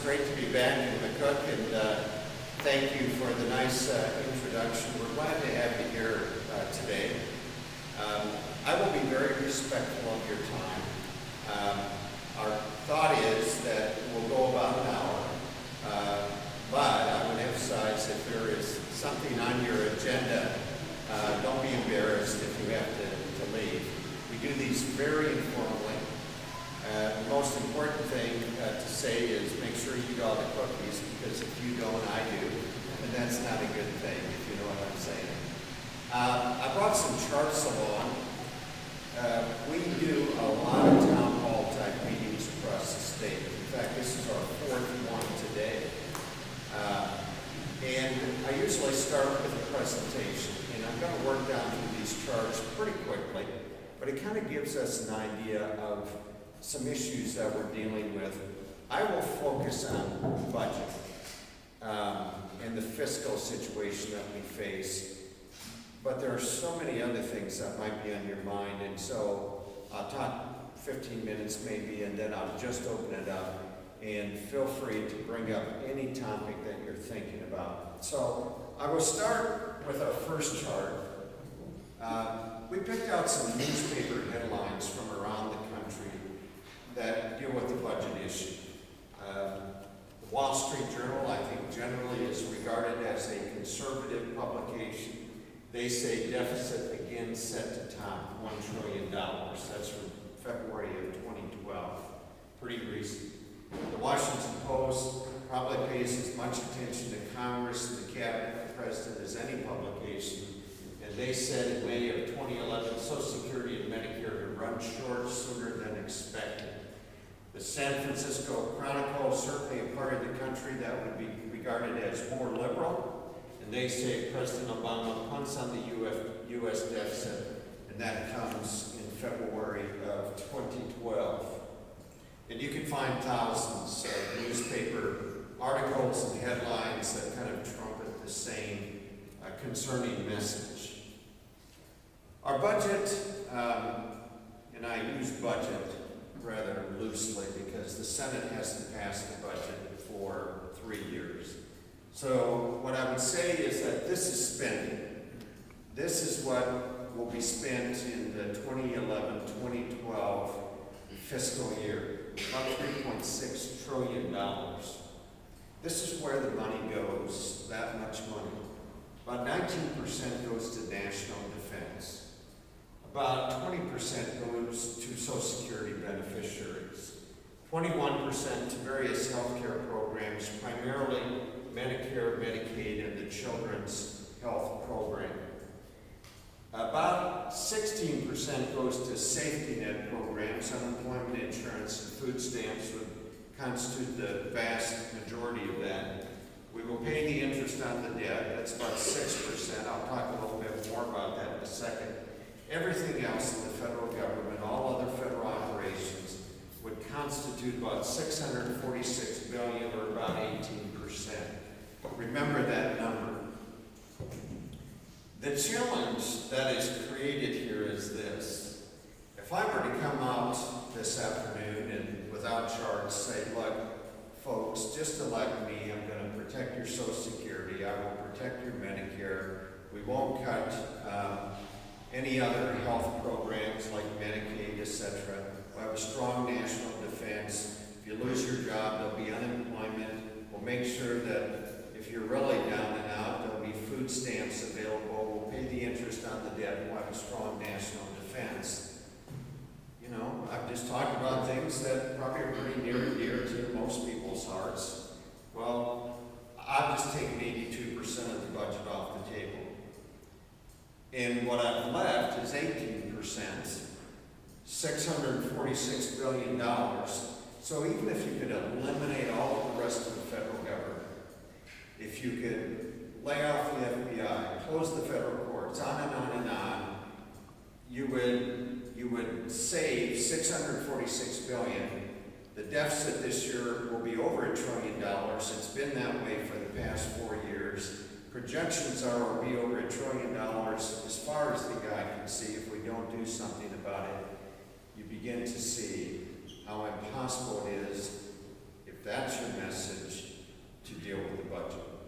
great to be back in McCook, and thank you for the nice introduction. We're glad to have you here today. I will be very respectful of your time. Our thought is that we'll go about an hour, but I would emphasize if there is something on your agenda, don't be embarrassed if you have to leave. We do these very informally. The most important thing to say is make sure you eat all the cookies, because if you don't, I do, and that's not a good thing, if you know what I'm saying. I brought some charts along. We do a lot of town hall type meetings across the state. In fact, this is our fourth one today. And I usually start with a presentation, and I'm going to work down through these charts pretty quickly, but it kind of gives us an idea of some issues that we're dealing with. I will focus on budget and the fiscal situation that we face, but there are so many other things that might be on your mind, and so I'll talk 15 minutes maybe, and then I'll just open it up, and feel free to bring up any topic that you're thinking about. So I will start with our first chart. We picked out some newspaper headlines from around the country that deal with the budget issue. The Wall Street Journal, I think, generally is regarded as a conservative publication. They say deficit again set to top $1 trillion. That's from February of 2012. Pretty recent. The Washington Post probably pays as much attention to Congress and the Cabinet, the President, as any publication. And they said in May of 2011, Social Security and Medicare had run short sooner than expected. The San Francisco Chronicle, certainly a part of the country that would be regarded as more liberal, and they say President Obama punts on the U.S. deficit, and that comes in February of 2012. And you can find thousands of newspaper articles and headlines that kind of trumpet the same concerning message. Our budget, and I use budget rather loosely because the Senate hasn't passed a budget for 3 years. So what I would say is that this is spending. This is what will be spent in the 2011-2012 fiscal year, about $3.6 trillion. This is where the money goes, that much money. About 19% goes to national defense. About 20% goes to Social Security beneficiaries, 21% to various health care programs, primarily Medicare, Medicaid, and the Children's Health Program. About 16% goes to safety net programs. Unemployment insurance and food stamps would constitute the vast majority of that. We will pay the interest on the debt. That's about 6%. I'll talk a little bit more about that in a second. Everything else in the federal government, all other federal operations, would constitute about $646 billion, or about 18%. Remember that number. The challenge that is created here is this. If I were to come out this afternoon and without charts say, look, folks, just elect me, I'm going to protect your Social Security, I will protect your Medicare, we won't cut any other health programs like Medicaid, etc. We'll have a strong national defense. If you lose your job, there'll be unemployment. We'll make sure that if you're really down and out, there'll be food stamps available. We'll pay the interest on the debt. We'll have a strong national defense. You know, I've just talked about things that probably are pretty near and dear to most people's hearts. Well, I've just taken 82% of the budget off the table. And what I've left is 18%, $646 billion. So even if you could eliminate all of the rest of the federal government, if you could lay off the FBI, close the federal courts, on and on and on, you would save $646 billion. The deficit this year will be over $1 trillion. It's been that way for the past 4 years. Projections are it will be over $1 trillion as far as the guy can see if we don't do something about it. You begin to see how impossible it is if That's your message to deal with the budget.